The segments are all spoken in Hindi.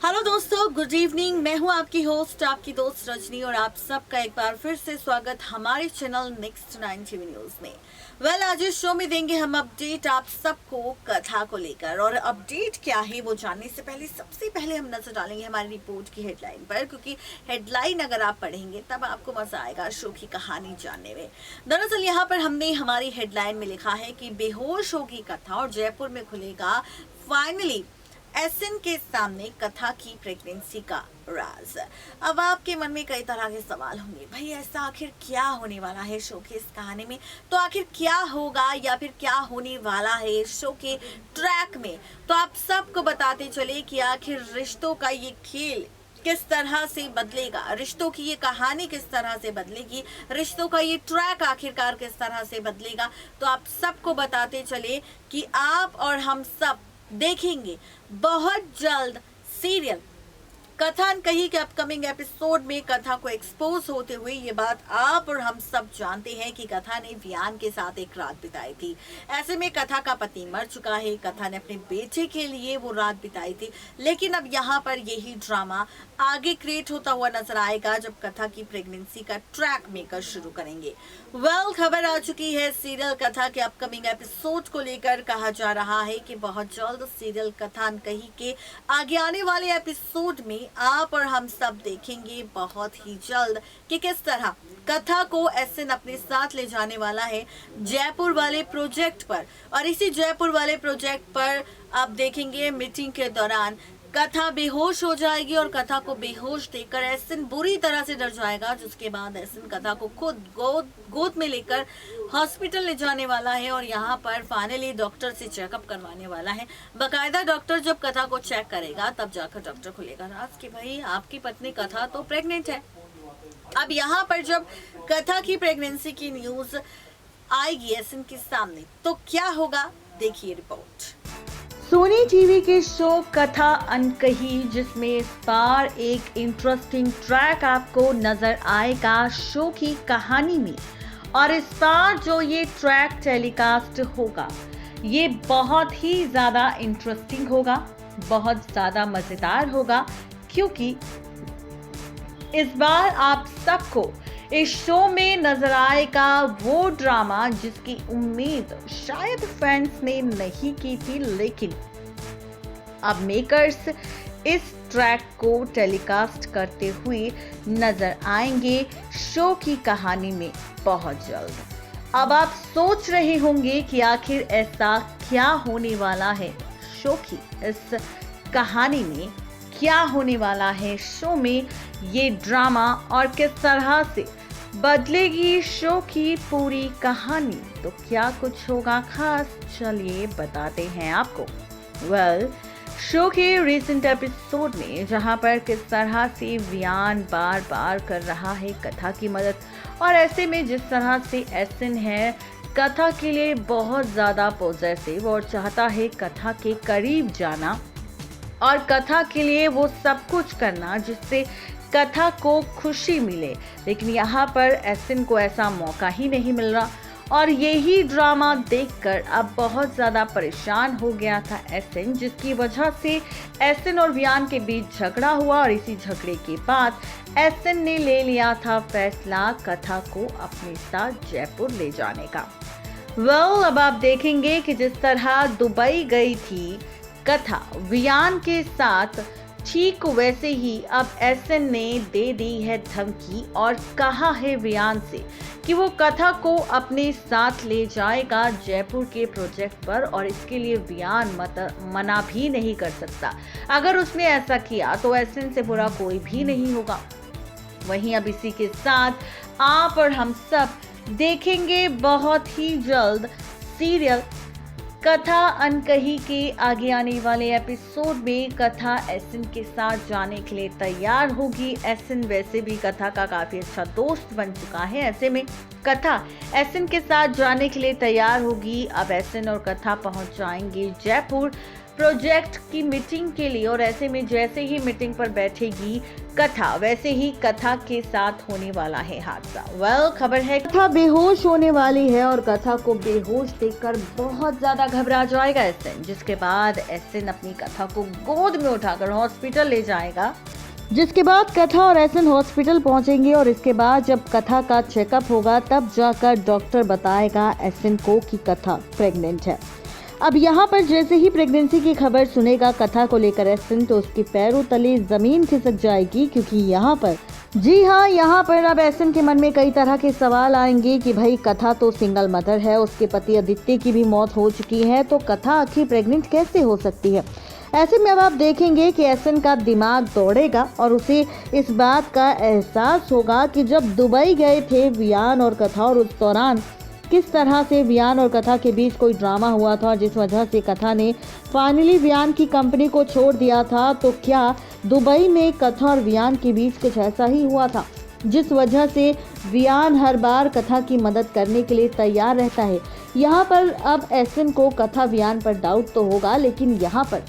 हेलो दोस्तों, गुड इवनिंग। मैं हूं आपकी होस्ट, आपकी दोस्त रजनी, और आप सबका एक बार फिर से स्वागत हमारे चैनल नेक्स्ट 9 टीवी न्यूज में। आज इस शो में देंगे हम अपडेट आप सबको कथा को लेकर, और अपडेट क्या है वो जानने से पहले सबसे पहले हम नजर डालेंगे हमारी रिपोर्ट की हेडलाइन पर, क्योंकि हेडलाइन अगर आप पढ़ेंगे तब आपको मजा आएगा शो की कहानी जानने में। दरअसल यहाँ पर हमने हमारी हेडलाइन में लिखा है कि बेहोश होगी कथा और जयपुर में खुलेगा फाइनली एसएन के सामने कथा की प्रेगनेंसी का राज। अब आपके मन में कई तरह के सवाल होंगे, भाई ऐसा आखिर क्या होने वाला है शो के इस कहानी में, तो आखिर क्या होगा या फिर क्या होने वाला है शो के ट्रैक में। तो आप सबको बताते चले कि आखिर रिश्तों का ये खेल किस तरह से बदलेगा, रिश्तों की ये कहानी किस तरह से बदलेगी, रिश्तों का ये ट्रैक आखिरकार किस तरह से बदलेगा। तो आप सबको बताते चले कि आप और हम सब देखेंगे बहुत जल्द सीरियल कथा अनकही के अपकमिंग एपिसोड में कथा को एक्सपोज होते हुए। ये बात आप और हम सब जानते हैं कि कथा ने वियान के साथ एक रात बिताई थी। ऐसे में कथा का पति मर चुका है, कथा ने अपने बेटे के लिए वो रात बिताई थी, लेकिन अब यहाँ पर यही ड्रामा आगे क्रिएट होता हुआ नजर आएगा जब कथा की प्रेगनेंसी का ट्रैक मेकर शुरू करेंगे। खबर आ चुकी है सीरियल कथा के अपकमिंग एपिसोड को लेकर। कहा जा रहा है कि बहुत जल्द सीरियल कथा अनकही के आगे आने वाले एपिसोड में आप और हम सब देखेंगे बहुत ही जल्द कि किस तरह कथा को एसएन अपने साथ ले जाने वाला है जयपुर वाले प्रोजेक्ट पर। और इसी जयपुर वाले प्रोजेक्ट पर आप देखेंगे मीटिंग के दौरान कथा बेहोश हो जाएगी और कथा को बेहोश देखकर एसएन बुरी तरह से डर जाएगा, जिसके बाद एसएन कथा को खुद गोद में लेकर हॉस्पिटल ले जाने वाला है और यहाँ पर फाइनली डॉक्टर से चेकअप करवाने वाला है। बकायदा डॉक्टर जब कथा को चेक करेगा तब जाकर डॉक्टर खुलेगा राज कि भाई आपकी पत्नी कथा तो प्रेग्नेंट है। अब यहाँ पर जब कथा की प्रेगनेंसी की न्यूज आएगी एसएन के सामने तो क्या होगा, देखिए रिपोर्ट। सोनी टीवी के शो कथा अनकही, जिसमें इस बार एक इंटरेस्टिंग ट्रैक आपको नजर आएगा शो की कहानी में। और इस बार जो ये ट्रैक टेलीकास्ट होगा ये बहुत ही ज्यादा इंटरेस्टिंग होगा, बहुत ज्यादा मजेदार होगा, क्योंकि इस बार आप सबको इस शो में नजर आएगा वो ड्रामा जिसकी उम्मीद शायद फैंस ने नहीं की थी, लेकिन अब मेकर्स इस ट्रैक को टेलीकास्ट करते हुए नजर आएंगे शो की कहानी में बहुत जल्द। अब आप सोच रहे होंगे कि आखिर ऐसा क्या होने वाला है शो की इस कहानी में, क्या होने वाला है शो में ये ड्रामा और किस तरह से बदलेगी शो की पूरी कहानी। तो क्या कुछ होगा खास, चलिए बताते हैं आपको। शो के रिसेंट एपिसोड में जहां पर किस तरह से वियान बार बार कर रहा है कथा की मदद, और ऐसे में जिस तरह से एसएन है कथा के लिए बहुत ज्यादा पॉजिटिव और चाहता है कथा के करीब जाना और कथा के लिए वो सब कुछ करना जिससे कथा को खुशी मिले, लेकिन यहाँ पर एसएन को ऐसा मौका ही नहीं मिल रहा। और यही ड्रामा देखकर अब बहुत ज्यादा परेशान हो गया था एसएन, जिसकी वजह से एसएन और वियान के बीच झगड़ा हुआ और इसी झगड़े के बाद एसएन ने ले लिया था फैसला कथा को अपने साथ जयपुर ले जाने का। अब आप देखेंगे कि जिस तरह दुबई गई थी कथा वियान के साथ, ठीक वैसे ही अब एसएन ने दे दी है धमकी और कहा है वियान से कि वो कथा को अपने साथ ले जाएगा जयपुर के प्रोजेक्ट पर, और इसके लिए वियान मना भी नहीं कर सकता। अगर उसने ऐसा किया तो एसएन से बुरा कोई भी नहीं होगा। वहीं अब इसी के साथ आप और हम सब देखेंगे बहुत ही जल्द सीरियल कथा अनकही के आगे आने वाले एपिसोड में कथा एसएन के साथ जाने के लिए तैयार होगी। एसएन वैसे भी कथा का काफी अच्छा दोस्त बन चुका है, ऐसे में कथा एसएन के साथ जाने के लिए तैयार होगी। अब एसएन और कथा पहुंच जाएंगे जयपुर प्रोजेक्ट की मीटिंग के लिए, और ऐसे में जैसे ही मीटिंग पर बैठेगी कथा, वैसे ही कथा के साथ होने वाला है हादसा। खबर है कथा बेहोश होने वाली है और कथा को बेहोश देखकर बहुत ज्यादा घबरा जाएगा एसएन, जिसके बाद एसएन अपनी कथा को गोद में उठाकर हॉस्पिटल ले जाएगा। जिसके बाद कथा और एसएन हॉस्पिटल पहुंचेंगे और इसके बाद जब कथा का चेकअप होगा तब जाकर डॉक्टर बताएगा एसएन को कि कथा प्रेग्नेंट है। अब यहाँ पर जैसे ही प्रेगनेंसी की खबर सुनेगा कथा को लेकर एसएन, तो उसके पैरों तले जमीन खिसक जाएगी, क्योंकि यहाँ पर यहाँ पर अब एसएन के मन में कई तरह के सवाल आएंगे कि भाई कथा तो सिंगल मदर है, उसके पति आदित्य की भी मौत हो चुकी है, तो कथा आखिर प्रेग्नेंट कैसे हो सकती है। ऐसे में अब आप देखेंगे कि एसएन का दिमाग दौड़ेगा और उसे इस बात का एहसास होगा कि जब दुबई गए थे वियान और कथा, और उस दौरान किस तरह से वियान और कथा के बीच कोई ड्रामा हुआ था, जिस वजह से कथा ने फाइनली वियान की कंपनी को छोड़ दिया था। तो क्या दुबई में कथा और वियान के बीच कुछ ऐसा ही हुआ था, जिस वजह से वियान हर बार कथा की मदद करने के लिए तैयार रहता है। यहाँ पर अब एसएन को कथा वियान पर डाउट तो होगा, लेकिन यहाँ पर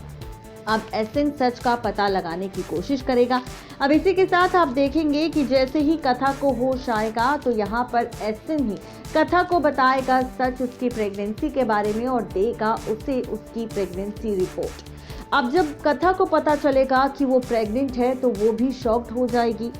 अब एसएन सच का पता लगाने की कोशिश करेगा। अब इसी के साथ आप देखेंगे कि जैसे ही कथा को होश आएगा तो यहाँ पर एसएन ही कथा को बताएगा सच उसकी प्रेगनेंसी के बारे में और देगा उसे उसकी प्रेगनेंसी रिपोर्ट। अब जब कथा को पता चलेगा कि वो प्रेग्नेंट है तो वो भी शॉक्ड हो जाएगी।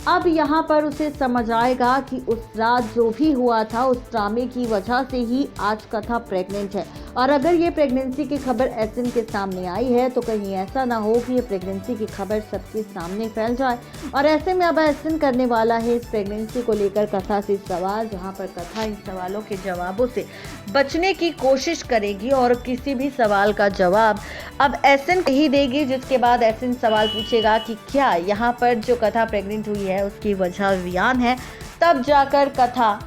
अब यहाँ पर उसे समझ आएगा कि उस रात जो भी हुआ था उस ड्रामे की वजह से ही आज कथा प्रेग्नेंट है, और अगर ये प्रेगनेंसी की खबर एसएन के सामने आई है तो कहीं ऐसा ना हो कि ये प्रेगनेंसी की खबर सबके सामने फैल जाए। और ऐसे में अब एसएन करने वाला है इस प्रेगनेंसी को लेकर कथा से सवाल, जहाँ पर कथा इन सवालों के जवाबों से बचने की कोशिश करेगी और किसी भी सवाल का जवाब अब एसएन ही देगी। जिसके बाद एसएन सवाल पूछेगा कि क्या यहाँ पर जो कथा प्रेग्नेंट हुई है उसकी वजह वियान है, तब जाकर कथा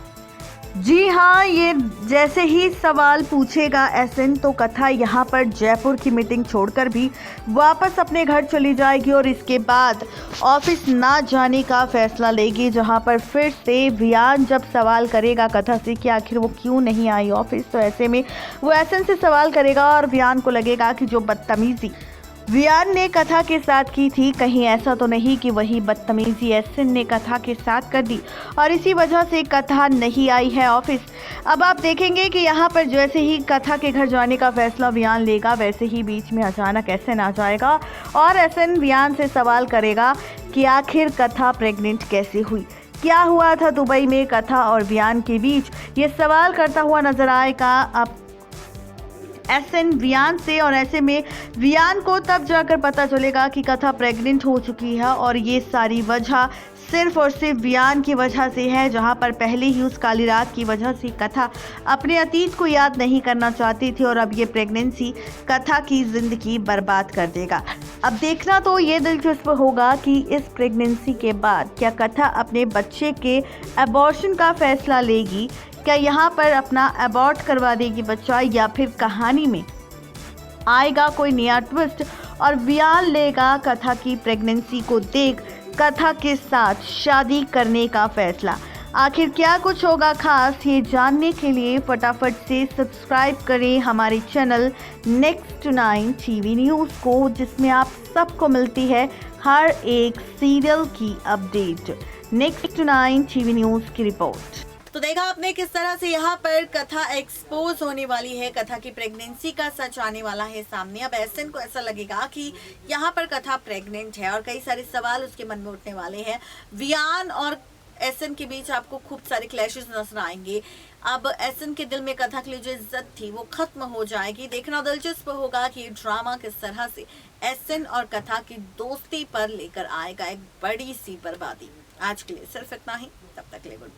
जी हाँ, ये जैसे ही सवाल पूछेगा एसएन तो कथा यहाँ पर जयपुर की मीटिंग छोड़कर भी वापस अपने घर चली जाएगी और इसके बाद ऑफिस ना जाने का फैसला लेगी, जहाँ पर फिर से वियान जब सवाल करेगा कथा से कि आखिर वो क्यों नहीं आई ऑफिस, तो ऐसे में वो एसएन से सवाल करेगा और वियान को लगेगा कि जो बदतमीजी वियान ने कथा के साथ की थी, कहीं ऐसा तो नहीं कि वही बदतमीजी एसएन ने कथा के साथ कर दी और इसी वजह से कथा नहीं आई है ऑफिस। अब आप देखेंगे कि यहाँ पर जैसे ही कथा के घर जाने का फैसला वियान लेगा, वैसे ही बीच में अचानक एसएन आ जाएगा और एसएन वियान से सवाल करेगा कि आखिर कथा प्रेग्नेंट कैसे हुई, क्या हुआ था दुबई में कथा और वियान के बीच। ये सवाल करता हुआ नजर आएगा अब एसएन वियान से, और ऐसे में वियान को तब जाकर पता चलेगा कि कथा प्रेग्नेंट हो चुकी है और ये सारी वजह सिर्फ और सिर्फ वियान की वजह से है, जहां पर पहले ही उस काली रात की वजह से कथा अपने अतीत को याद नहीं करना चाहती थी और अब ये प्रेगनेंसी कथा की जिंदगी बर्बाद कर देगा। अब देखना तो ये दिलचस्प होगा कि इस प्रेगनेंसी के बाद क्या कथा अपने बच्चे के एबॉर्शन का फैसला लेगी, क्या यहाँ पर अपना अबॉर्ट करवा देगी बच्चा, या फिर कहानी में आएगा कोई नया ट्विस्ट और वियान लेगा कथा की प्रेगनेंसी को देख कथा के साथ शादी करने का फैसला। आखिर क्या कुछ होगा खास, ये जानने के लिए फटाफट से सब्सक्राइब करें हमारे चैनल नेक्स्ट 9 टीवी न्यूज़ को, जिसमें आप सबको मिलती है हर एक सीरियल की अपडेट। नेक्स्ट 9 टीवी न्यूज़ की रिपोर्ट। तो देखा आपने किस तरह से यहाँ पर कथा एक्सपोज होने वाली है, कथा की प्रेगनेंसी का सच आने वाला है सामने। अब एसएन को ऐसा लगेगा कि यहाँ पर कथा प्रेग्नेंट है और कई सारे सवाल उसके मन में उठने वाले हैं। वियान और एसएन के बीच आपको खूब सारे क्लैशेस नजर आएंगे। अब एसएन के दिल में कथा की जो इज्जत थी वो खत्म हो जाएगी। देखना दिलचस्प होगा कि ये ड्रामा किस तरह से एसएन और कथा की दोस्ती पर लेकर आएगा एक बड़ी सी बर्बादी। आज के लिए सिर्फ इतना ही, तब तक के लिए गुड बाय।